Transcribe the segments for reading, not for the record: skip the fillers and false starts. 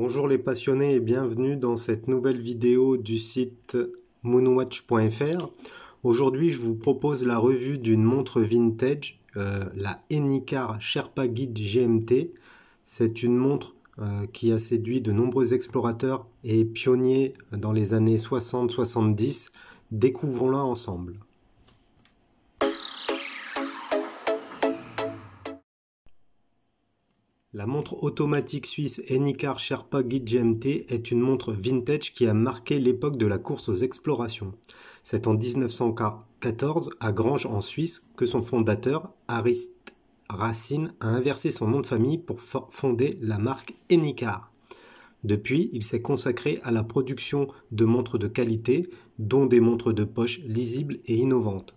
Bonjour les passionnés et bienvenue dans cette nouvelle vidéo du site moonwatch.fr. Aujourd'hui je vous propose la revue d'une montre vintage, la Enicar Sherpa Guide GMT. C'est une montre qui a séduit de nombreux explorateurs et pionniers dans les années 60-70. Découvrons-la ensemble. La montre automatique suisse Enicar Sherpa Guide GMT est une montre vintage qui a marqué l'époque de la course aux explorations. C'est en 1914, à Granges en Suisse, que son fondateur, Arist Racine, a inversé son nom de famille pour fonder la marque Enicar. Depuis, il s'est consacré à la production de montres de qualité, dont des montres de poche lisibles et innovantes.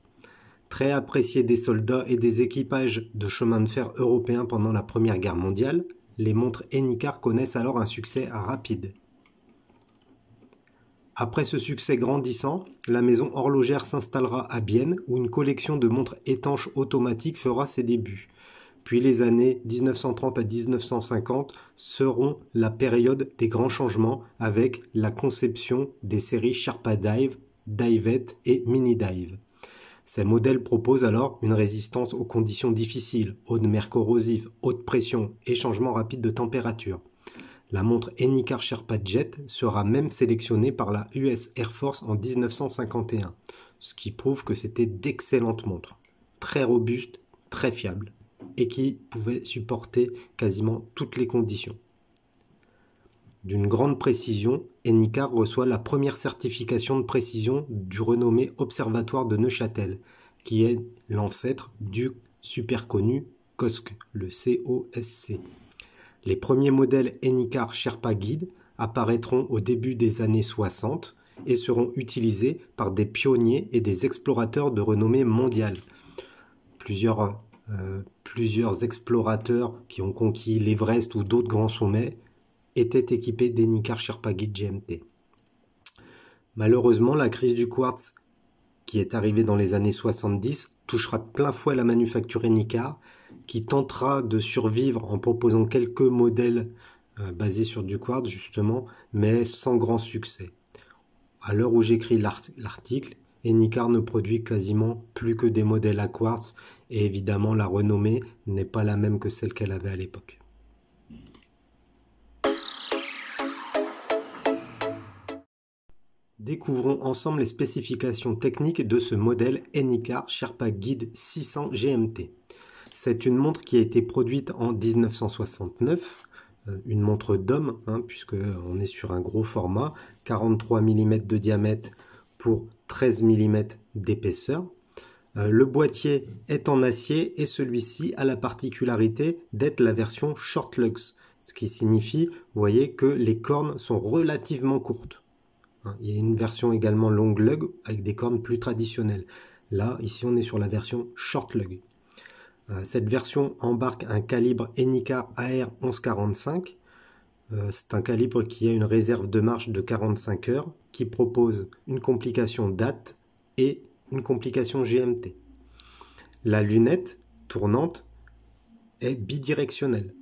Très apprécié des soldats et des équipages de chemin de fer européens pendant la Première Guerre mondiale, les montres Enicar connaissent alors un succès rapide. Après ce succès grandissant, la maison horlogère s'installera à Bienne où une collection de montres étanches automatiques fera ses débuts. Puis les années 1930 à 1950 seront la période des grands changements avec la conception des séries Sherpa Dive, Divette et Mini Dive. Ces modèles proposent alors une résistance aux conditions difficiles, eau de mer corrosive, haute pression et changement rapide de température. La montre Enicar Sherpa Jet sera même sélectionnée par la US Air Force en 1951, ce qui prouve que c'était d'excellentes montres, très robustes, très fiables, et qui pouvaient supporter quasiment toutes les conditions. D'une grande précision, Enicar reçoit la première certification de précision du renommé Observatoire de Neuchâtel, qui est l'ancêtre du super connu COSC, le COSC. Les premiers modèles Enicar Sherpa Guide apparaîtront au début des années 60 et seront utilisés par des pionniers et des explorateurs de renommée mondiale. Plusieurs explorateurs qui ont conquis l'Everest ou d'autres grands sommets étaient équipés d'Enicar Sherpa Guide GMT. Malheureusement, la crise du quartz, qui est arrivée dans les années 70, touchera de plein fouet la manufacture Enicar, qui tentera de survivre en proposant quelques modèles basés sur du quartz, justement, mais sans grand succès. À l'heure où j'écris l'article, Enicar ne produit quasiment plus que des modèles à quartz, et évidemment la renommée n'est pas la même que celle qu'elle avait à l'époque. Découvrons ensemble les spécifications techniques de ce modèle Enicar Sherpa Guide 600 GMT. C'est une montre qui a été produite en 1969, une montre d'homme, puisqu'on est sur un gros format, 43 mm de diamètre pour 13 mm d'épaisseur. Le boîtier est en acier et celui-ci a la particularité d'être la version Short Lugs, ce qui signifie, vous voyez, que les cornes sont relativement courtes. Il y a une version également long lug avec des cornes plus traditionnelles. Là, ici, on est sur la version short lug. Cette version embarque un calibre Enicar AR 1145. C'est un calibre qui a une réserve de marche de 45 heures, qui propose une complication DAT et une complication GMT. La lunette tournante est bidirectionnelle.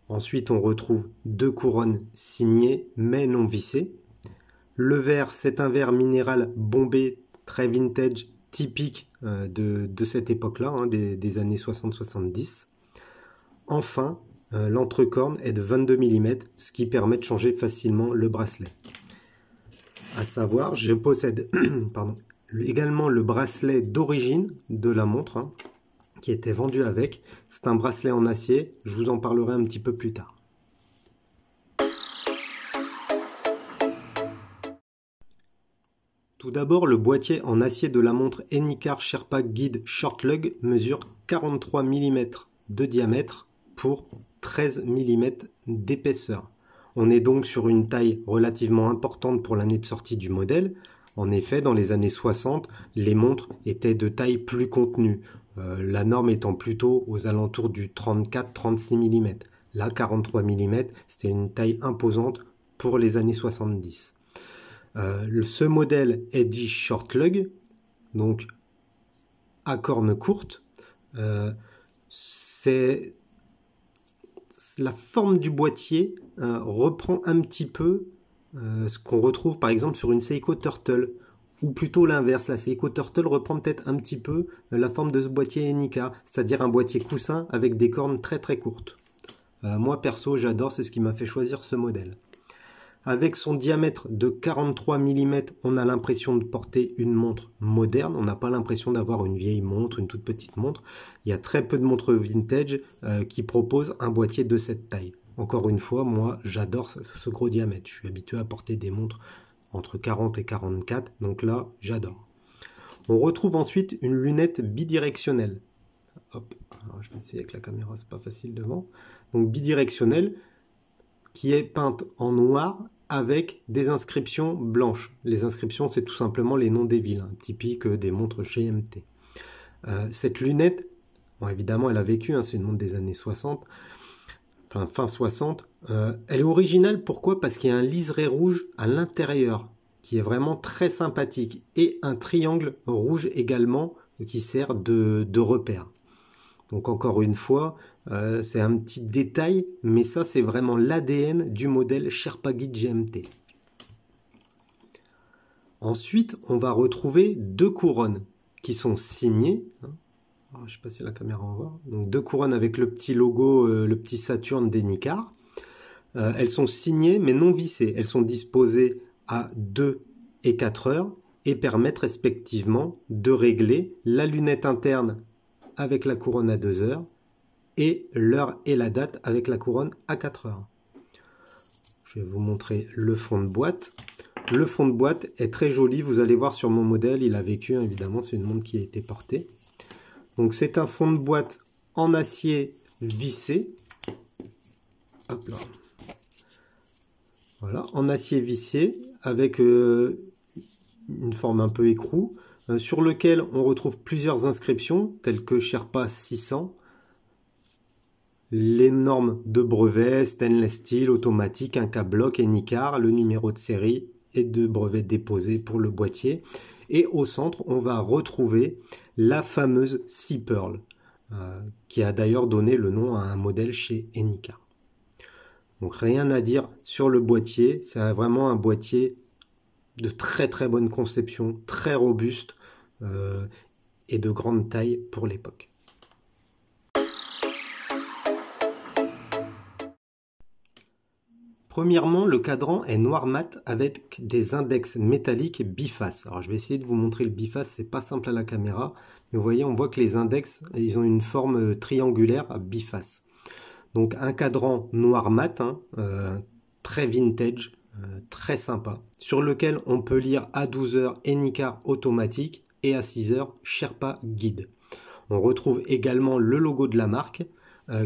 Ensuite, on retrouve deux couronnes signées mais non vissées. Le verre, c'est un verre minéral bombé, très vintage, typique de cette époque-là, des années 60-70. Enfin, l'entrecorne est de 22 mm, ce qui permet de changer facilement le bracelet. À savoir, je possède également le bracelet d'origine de la montre, qui était vendu avec. C'est un bracelet en acier, je vous en parlerai un petit peu plus tard. Tout d'abord, le boîtier en acier de la montre Enicar Sherpa Guide Short Lug mesure 43 mm de diamètre pour 13 mm d'épaisseur. On est donc sur une taille relativement importante pour l'année de sortie du modèle. En effet, dans les années 60, les montres étaient de taille plus contenue, la norme étant plutôt aux alentours du 34-36 mm. Là, 43 mm, c'était une taille imposante pour les années 70. Ce modèle est dit short lug, donc à cornes courtes. la forme du boîtier reprend un petit peu ce qu'on retrouve par exemple sur une Seiko Turtle. Ou plutôt l'inverse, la Seiko Turtle reprend peut-être un petit peu la forme de ce boîtier Enica, c'est-à-dire un boîtier coussin avec des cornes très très courtes. Moi perso j'adore, c'est ce qui m'a fait choisir ce modèle. Avec son diamètre de 43 mm, on a l'impression de porter une montre moderne, on n'a pas l'impression d'avoir une vieille montre, une toute petite montre. Il y a très peu de montres vintage qui proposent un boîtier de cette taille. Encore une fois, moi j'adore ce gros diamètre, je suis habitué à porter des montres entre 40 et 44, donc là j'adore. On retrouve ensuite une lunette bidirectionnelle. Hop, alors je vais essayer avec la caméra, c'est pas facile devant. Donc bidirectionnelle, qui est peinte en noir avec des inscriptions blanches. Les inscriptions, c'est tout simplement les noms des villes, typiques des montres GMT. Cette lunette, bon, évidemment, elle a vécu, c'est une montre des années 60, enfin fin 60. Elle est originale, pourquoi? Parce qu'il y a un liseré rouge à l'intérieur, qui est vraiment très sympathique, et un triangle rouge également, qui sert de repère. Donc encore une fois, c'est un petit détail, mais ça c'est vraiment l'ADN du modèle Sherpa Guide GMT. Ensuite, on va retrouver deux couronnes qui sont signées. Alors, je ne sais pas si la caméra en voit. Donc deux couronnes avec le petit logo, le petit Saturn d'Enicar. Elles sont signées mais non vissées. Elles sont disposées à 2 et 4 heures et permettent respectivement de régler la lunette interne avec la couronne à 2 heures et l'heure et la date avec la couronne à 4 heures. Je vais vous montrer le fond de boîte. Le fond de boîte est très joli, vous allez voir sur mon modèle, il a vécu évidemment, c'est une montre qui a été portée. Donc c'est un fond de boîte en acier vissé. Hop là. Voilà, en acier vissé avec une forme un peu écrou, sur lequel on retrouve plusieurs inscriptions telles que Sherpa 600, les normes de brevet, stainless steel, automatique, Inca bloc, Enicar, le numéro de série et de brevet déposé pour le boîtier. Et au centre, on va retrouver la fameuse Sea Pearl, qui a d'ailleurs donné le nom à un modèle chez Enicar. Donc rien à dire sur le boîtier, c'est vraiment un boîtier de très très bonne conception, très robuste et de grande taille pour l'époque. Premièrement, le cadran est noir mat avec des index métalliques bifaces. Alors je vais essayer de vous montrer le biface, c'est pas simple à la caméra, mais vous voyez, on voit que les index, ils ont une forme triangulaire biface. Donc un cadran noir mat, très vintage, très sympa, sur lequel on peut lire à 12 heures Enicar automatique et à 6 heures Sherpa Guide. On retrouve également le logo de la marque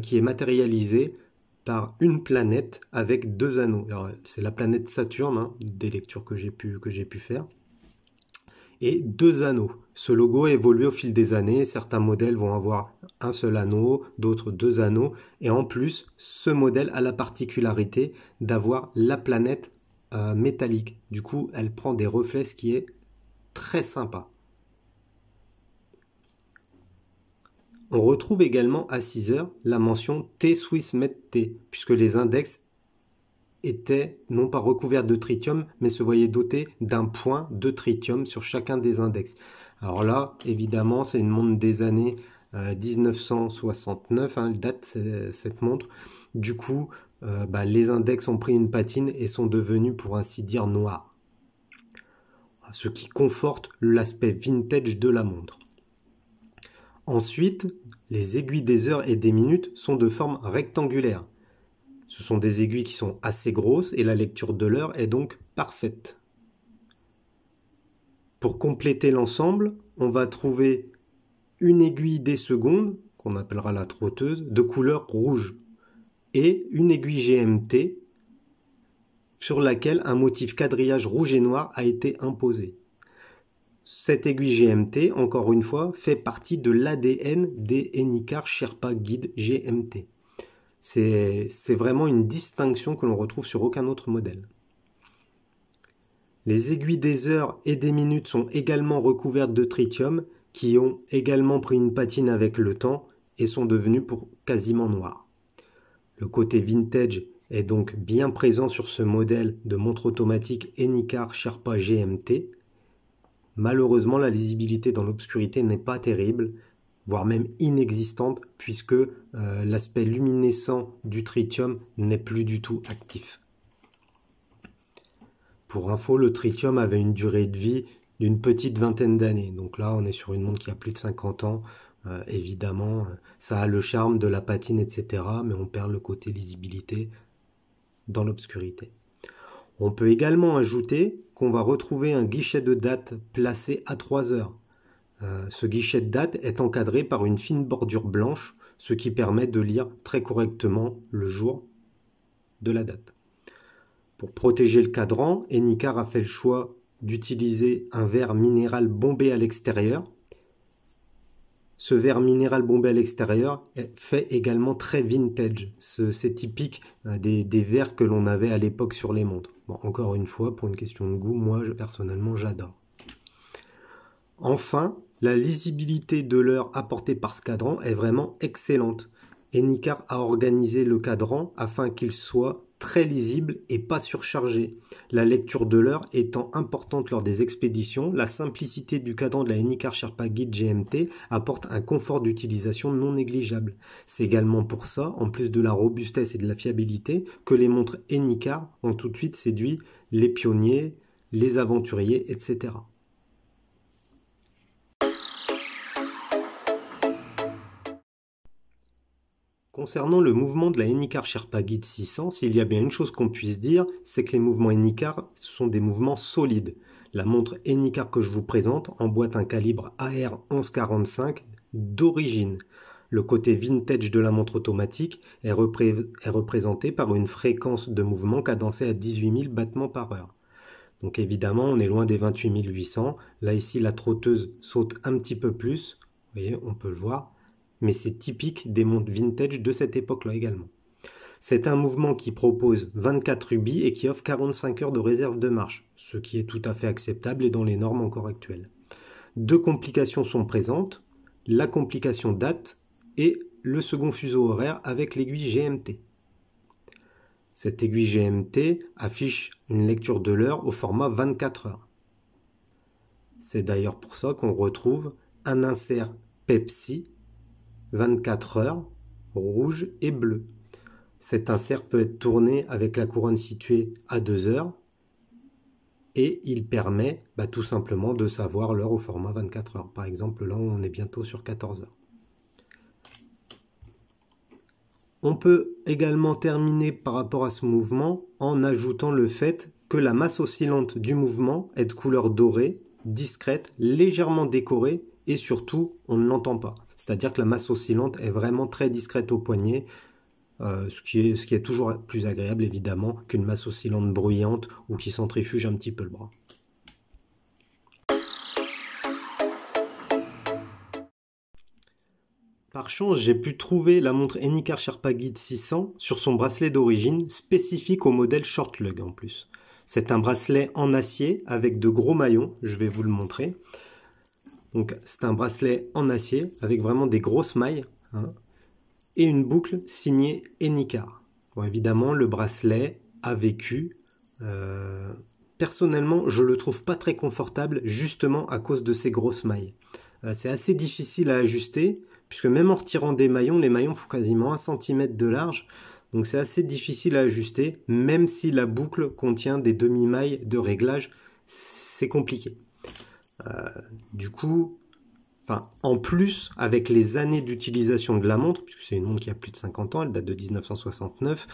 qui est matérialisé par une planète avec deux anneaux. C'est la planète Saturne, des lectures que j'ai pu faire. Et deux anneaux. Ce logo a évolué au fil des années. Certains modèles vont avoir un seul anneau, d'autres deux anneaux. Et en plus, ce modèle a la particularité d'avoir la planète métallique. Du coup, elle prend des reflets, ce qui est très sympa. On retrouve également à 6 heures la mention T Swiss Med T, puisque les index étaient non pas recouverts de tritium, mais se voyaient dotés d'un point de tritium sur chacun des index. Alors là, évidemment, c'est une montre des années 1969, date cette montre. Du coup, les index ont pris une patine et sont devenus, pour ainsi dire, noirs. Ce qui conforte l'aspect vintage de la montre. Ensuite, les aiguilles des heures et des minutes sont de forme rectangulaire. Ce sont des aiguilles qui sont assez grosses et la lecture de l'heure est donc parfaite. Pour compléter l'ensemble, on va trouver une aiguille des secondes, qu'on appellera la trotteuse, de couleur rouge, et une aiguille GMT sur laquelle un motif quadrillage rouge et noir a été imposé. Cette aiguille GMT, encore une fois, fait partie de l'ADN des Enicar Sherpa Guide GMT. C'est vraiment une distinction que l'on retrouve sur aucun autre modèle. Les aiguilles des heures et des minutes sont également recouvertes de tritium, qui ont également pris une patine avec le temps et sont devenues pour quasiment noires. Le côté vintage est donc bien présent sur ce modèle de montre automatique Enicar Sherpa GMT. Malheureusement, la lisibilité dans l'obscurité n'est pas terrible, voire même inexistante, puisque l'aspect luminescent du tritium n'est plus du tout actif. Pour info, le tritium avait une durée de vie d'une petite vingtaine d'années. Donc là, on est sur une montre qui a plus de 50 ans. Évidemment, ça a le charme de la patine, etc. Mais on perd le côté lisibilité dans l'obscurité. On peut également ajouter qu'on va retrouver un guichet de date placé à 3 heures. Ce guichet de date est encadré par une fine bordure blanche, ce qui permet de lire très correctement le jour de la date. Pour protéger le cadran, Enicar a fait le choix d'utiliser un verre minéral bombé à l'extérieur. Ce verre minéral bombé à l'extérieur fait également très vintage. C'est typique des verres que l'on avait à l'époque sur les montres. Bon, encore une fois, pour une question de goût, moi personnellement j'adore. Enfin, la lisibilité de l'heure apportée par ce cadran est vraiment excellente. Enicar a organisé le cadran afin qu'il soit très lisible et pas surchargé. La lecture de l'heure étant importante lors des expéditions, la simplicité du cadran de la Enicar Sherpa Guide GMT apporte un confort d'utilisation non négligeable. C'est également pour ça, en plus de la robustesse et de la fiabilité, que les montres Enicar ont tout de suite séduit les pionniers, les aventuriers, etc. Concernant le mouvement de la Enicar Sherpa Guide 600, s'il y a bien une chose qu'on puisse dire, c'est que les mouvements Enicar sont des mouvements solides. La montre Enicar que je vous présente emboîte un calibre AR 1145 d'origine. Le côté vintage de la montre automatique est représenté par une fréquence de mouvement cadencée à 18 000 battements par heure. Donc évidemment, on est loin des 28 800. Là, ici, la trotteuse saute un petit peu plus. Vous voyez, on peut le voir. Mais c'est typique des montres vintage de cette époque-là également. C'est un mouvement qui propose 24 rubis et qui offre 45 heures de réserve de marche, ce qui est tout à fait acceptable et dans les normes encore actuelles. Deux complications sont présentes, la complication date et le second fuseau horaire avec l'aiguille GMT. Cette aiguille GMT affiche une lecture de l'heure au format 24 heures. C'est d'ailleurs pour ça qu'on retrouve un insert Pepsi 24 heures, rouge et bleu. Cet insert peut être tourné avec la couronne située à 2 heures et il permet tout simplement de savoir l'heure au format 24 heures. Par exemple, là, on est bientôt sur 14 heures. On peut également terminer par rapport à ce mouvement en ajoutant le fait que la masse oscillante du mouvement est de couleur dorée, discrète, légèrement décorée et surtout, on ne l'entend pas. C'est-à-dire que la masse oscillante est vraiment très discrète au poignet, ce qui est toujours plus agréable évidemment qu'une masse oscillante bruyante ou qui centrifuge un petit peu le bras. Par chance, j'ai pu trouver la montre Enicar Sherpa Guide 600 sur son bracelet d'origine, spécifique au modèle Short Lug en plus. C'est un bracelet en acier avec de gros maillons, je vais vous le montrer. Donc c'est un bracelet en acier avec vraiment des grosses mailles et une boucle signée Enicar. Bon, évidemment, le bracelet a vécu. Personnellement, je le trouve pas très confortable justement à cause de ces grosses mailles. C'est assez difficile à ajuster puisque même en retirant des maillons, les maillons font quasiment 1 cm de large. Donc c'est assez difficile à ajuster, même si la boucle contient des demi-mailles de réglage, c'est compliqué. Du coup, en plus, avec les années d'utilisation de la montre, puisque c'est une montre qui a plus de 50 ans, elle date de 1969,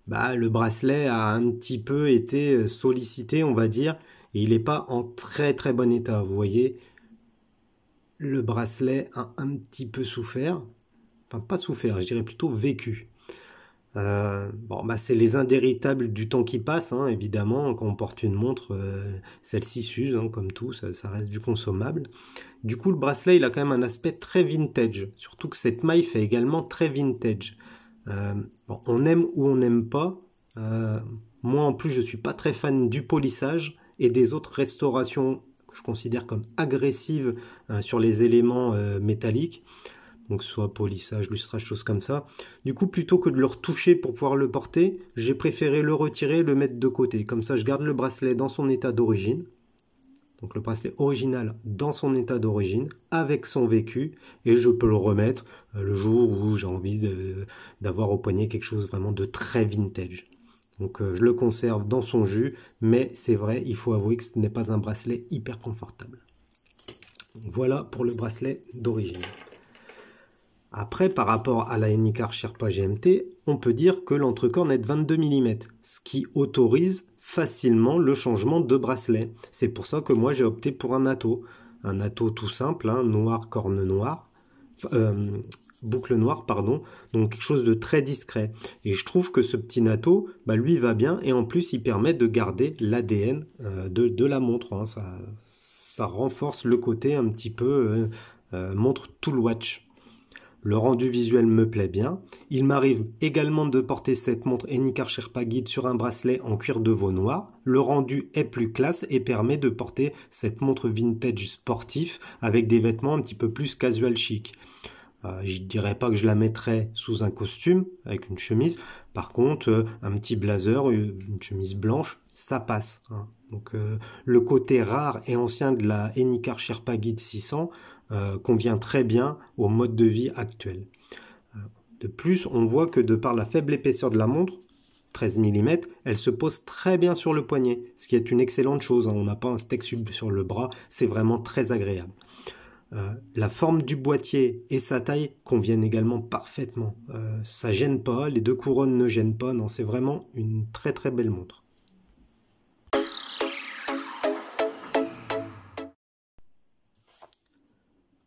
le bracelet a un petit peu été sollicité, on va dire, et il n'est pas en très très bon état. Vous voyez, le bracelet a un petit peu souffert, enfin pas souffert, je dirais plutôt vécu. C'est les indéritables du temps qui passe, évidemment, quand on porte une montre, celle-ci s'use, comme tout, ça reste du consommable. Du coup, le bracelet, il a quand même un aspect très vintage, surtout que cette maille fait également très vintage. On aime ou on n'aime pas, moi en plus je suis pas très fan du polissage et des autres restaurations que je considère comme agressives sur les éléments métalliques. donc soit polissage, lustrage, choses comme ça. Du coup, plutôt que de le retoucher pour pouvoir le porter, j'ai préféré le retirer et le mettre de côté. Comme ça, je garde le bracelet dans son état d'origine. Donc le bracelet original dans son état d'origine, avec son vécu, et je peux le remettre le jour où j'ai envie d'avoir au poignet quelque chose vraiment de très vintage. Donc je le conserve dans son jus, mais c'est vrai, il faut avouer que ce n'est pas un bracelet hyper confortable. Voilà pour le bracelet d'origine. Après, par rapport à la Enicar Sherpa GMT, on peut dire que l'entrecorne est de 22 mm, ce qui autorise facilement le changement de bracelet. C'est pour ça que moi j'ai opté pour un atto. Un atto tout simple, hein, noir, corne noire, boucle noire, pardon, donc quelque chose de très discret. Et je trouve que ce petit natto, bah, lui va bien, et en plus il permet de garder l'ADN de la montre. Hein. Ça renforce le côté un petit peu montre tool watch. Le rendu visuel me plaît bien. Il m'arrive également de porter cette montre Enicar Sherpa Guide sur un bracelet en cuir de veau noir. Le rendu est plus classe et permet de porter cette montre vintage sportif avec des vêtements un petit peu plus casual chic. Je ne dirais pas que je la mettrais sous un costume avec une chemise. Par contre, un petit blazer, une chemise blanche, ça passe. Hein. Donc, le côté rare et ancien de la Enicar Sherpa Guide 600 convient très bien au mode de vie actuel. De plus, on voit que de par la faible épaisseur de la montre, 13 mm, elle se pose très bien sur le poignet, ce qui est une excellente chose. Hein. On n'a pas un steak sur le bras, c'est vraiment très agréable. La forme du boîtier et sa taille conviennent également parfaitement. Ça gêne pas, les deux couronnes ne gênent pas, non, c'est vraiment une très très belle montre.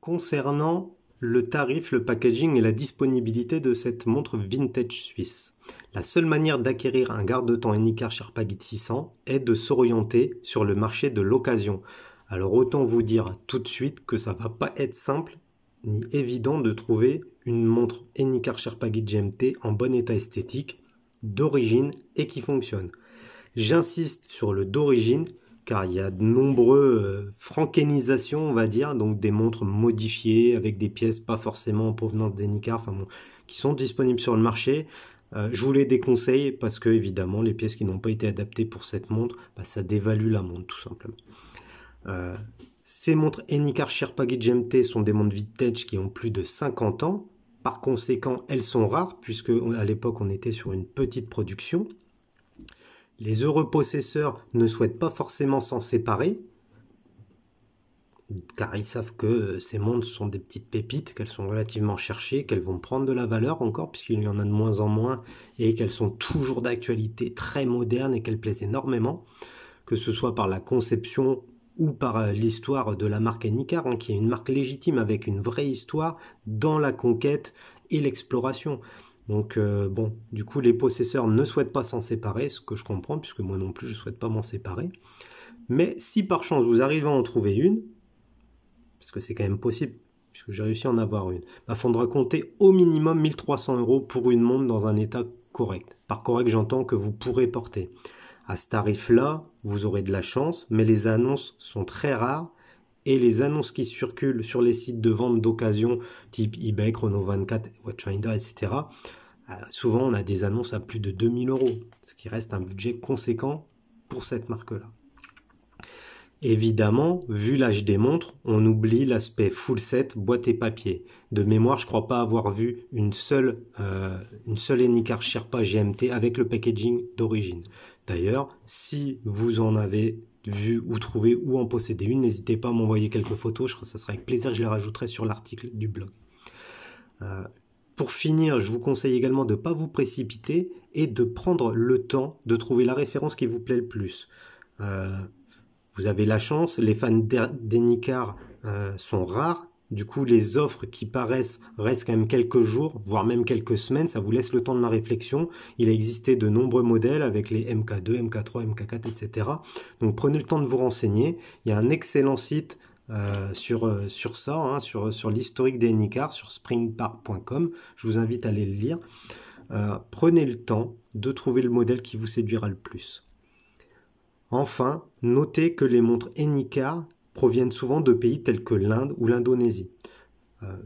Concernant le tarif, le packaging et la disponibilité de cette montre vintage suisse, la seule manière d'acquérir un garde-temps Enicar Sherpa Guide 600 est de s'orienter sur le marché de l'occasion. Alors autant vous dire tout de suite que ça va pas être simple ni évident de trouver une montre Enicar Sherpa Guide GMT en bon état esthétique, d'origine et qui fonctionne. J'insiste sur le d'origine car il y a de nombreuses frankénisations, on va dire, donc des montres modifiées avec des pièces pas forcément en provenance d'Enicar, enfin bon, qui sont disponibles sur le marché. Je vous les déconseille parce que évidemment les pièces qui n'ont pas été adaptées pour cette montre, bah, ça dévalue la montre tout simplement. Ces montres Enicar Sherpa Guide GMT sont des montres vintage qui ont plus de 50 ans. Par conséquent, elles sont rares puisque à l'époque on était sur une petite production. Les heureux possesseurs ne souhaitent pas forcément s'en séparer car ils savent que ces montres sont des petites pépites, qu'elles sont relativement cherchées, qu'elles vont prendre de la valeur encore puisqu'il y en a de moins en moins et qu'elles sont toujours d'actualité, très modernes et qu'elles plaisent énormément, que ce soit par la conception ou par l'histoire de la marque Enicar, hein, qui est une marque légitime avec une vraie histoire dans la conquête et l'exploration. Donc bon, du coup les possesseurs ne souhaitent pas s'en séparer, ce que je comprends, puisque moi non plus je ne souhaite pas m'en séparer. Mais si par chance vous arrivez à en trouver une, parce que c'est quand même possible, puisque j'ai réussi à en avoir une, il faudra compter au minimum 1 300 € pour une montre dans un état correct. Par correct, j'entends que vous pourrez porter. À ce tarif-là, vous aurez de la chance, mais les annonces sont très rares. Et les annonces qui circulent sur les sites de vente d'occasion, type eBay, Chrono24, Watchfinder, etc., souvent on a des annonces à plus de 2000 €, ce qui reste un budget conséquent pour cette marque-là. Évidemment, vu l'âge des montres, on oublie l'aspect full set, boîte et papier. De mémoire, je ne crois pas avoir vu une seule Enicar Sherpa GMT avec le packaging d'origine. D'ailleurs, si vous en avez vu ou trouvé ou en posséder une, n'hésitez pas à m'envoyer quelques photos, ça sera avec plaisir que je les rajouterai sur l'article du blog. Pour finir, je vous conseille également de ne pas vous précipiter et de prendre le temps de trouver la référence qui vous plaît le plus. Vous avez la chance, les fans d'Enicar sont rares. Du coup, les offres qui paraissent restent quand même quelques jours, voire même quelques semaines. Ça vous laisse le temps de la réflexion. Il a existé de nombreux modèles avec les MK2, MK3, MK4, etc. Donc, prenez le temps de vous renseigner. Il y a un excellent site sur ça, hein, sur l'historique des Enicar, sur springpark.com. Je vous invite à aller le lire. Prenez le temps de trouver le modèle qui vous séduira le plus. Enfin, notez que les montres Enicar proviennent souvent de pays tels que l'Inde ou l'Indonésie.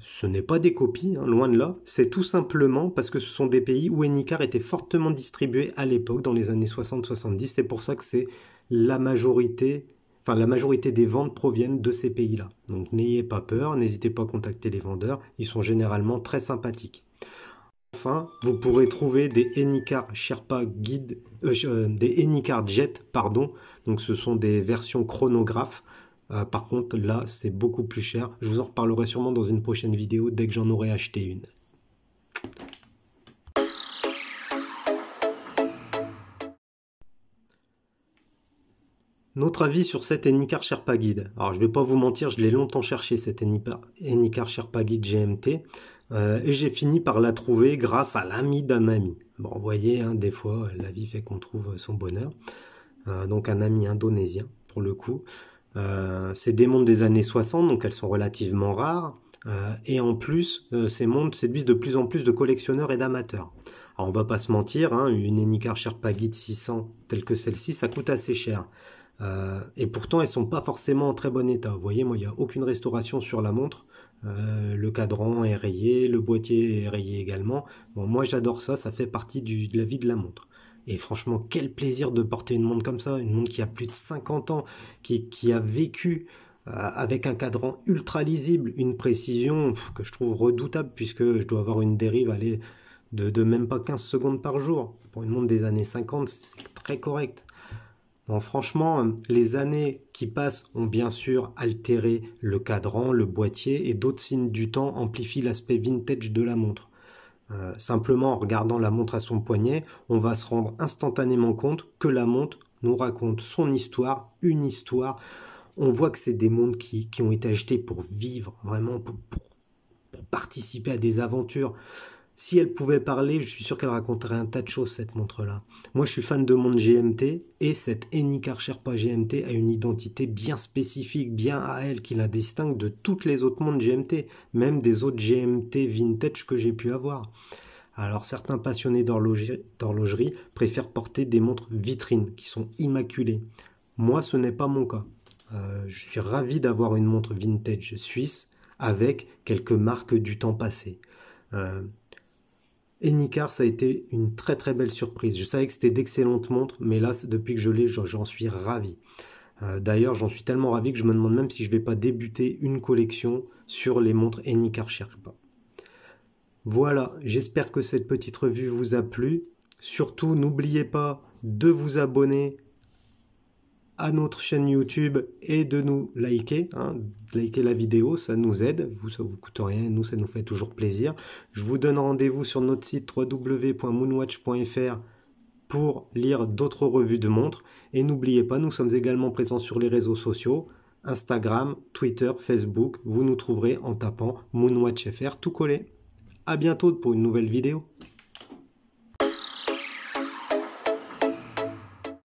Ce n'est pas des copies, hein, loin de là. C'est tout simplement parce que ce sont des pays où Enicar était fortement distribué à l'époque, dans les années 60-70. C'est pour ça que c'est la majorité, enfin la majorité des ventes proviennent de ces pays-là. Donc n'ayez pas peur, n'hésitez pas à contacter les vendeurs. Ils sont généralement très sympathiques. Enfin, vous pourrez trouver des Enicar Sherpa Guide, des Enicar Jet, pardon. Donc ce sont des versions chronographes. Par contre, là, c'est beaucoup plus cher. Je vous en reparlerai sûrement dans une prochaine vidéo dès que j'en aurai acheté une. Notre avis sur cet Enicar Sherpa Guide. Alors, je vais pas vous mentir, je l'ai longtemps cherché, cet Enicar Sherpa Guide GMT. Et j'ai fini par la trouver grâce à l'ami d'un ami. Bon, vous voyez, hein, des fois, la vie fait qu'on trouve son bonheur. Donc, un ami indonésien, pour le coup. C'est des montres des années 60, donc elles sont relativement rares. Et en plus, ces montres séduisent de plus en plus de collectionneurs et d'amateurs. Alors on va pas se mentir, hein, une Enicar Sherpa Guide 600 telle que celle-ci, ça coûte assez cher. Et pourtant, elles sont pas forcément en très bon état. Vous voyez, moi, il n'y a aucune restauration sur la montre. Le cadran est rayé, le boîtier est rayé également. Bon, moi, j'adore ça, ça fait partie de la vie de la montre. Et franchement, quel plaisir de porter une montre comme ça, une montre qui a plus de 50 ans, qui a vécu avec un cadran ultra lisible, une précision que je trouve redoutable puisque je dois avoir une dérive de même pas 15 secondes par jour. Pour une montre des années 50, c'est très correct. Donc franchement, les années qui passent ont bien sûr altéré le cadran, le boîtier et d'autres signes du temps amplifient l'aspect vintage de la montre. Simplement en regardant la montre à son poignet, on va se rendre instantanément compte que la montre nous raconte son histoire, une histoire. On voit que c'est des montres qui ont été achetées pour vivre, vraiment pour participer à des aventures. Si elle pouvait parler, je suis sûr qu'elle raconterait un tas de choses, cette montre-là. Moi, je suis fan de montres GMT, et cette Enicar Sherpa GMT a une identité bien spécifique, bien à elle, qui la distingue de toutes les autres montres GMT, même des autres GMT vintage que j'ai pu avoir. Alors, certains passionnés d'horlogerie préfèrent porter des montres vitrines, qui sont immaculées. Moi, ce n'est pas mon cas. Je suis ravi d'avoir une montre vintage suisse, avec quelques marques du temps passé. Enicar, ça a été une très très belle surprise. Je savais que c'était d'excellentes montres, mais là, depuis que je l'ai, j'en suis ravi. D'ailleurs, j'en suis tellement ravi que je me demande même si je ne vais pas débuter une collection sur les montres Enicar Sherpa. Voilà, j'espère que cette petite revue vous a plu. Surtout, n'oubliez pas de vous abonner à notre chaîne YouTube et de nous liker, hein, liker la vidéo, ça nous aide, ça vous coûte rien, nous ça nous fait toujours plaisir. Je vous donne rendez-vous sur notre site www.moonwatch.fr pour lire d'autres revues de montres et n'oubliez pas, nous sommes également présents sur les réseaux sociaux, Instagram, Twitter, Facebook, vous nous trouverez en tapant Moonwatch FR tout collé. À bientôt pour une nouvelle vidéo.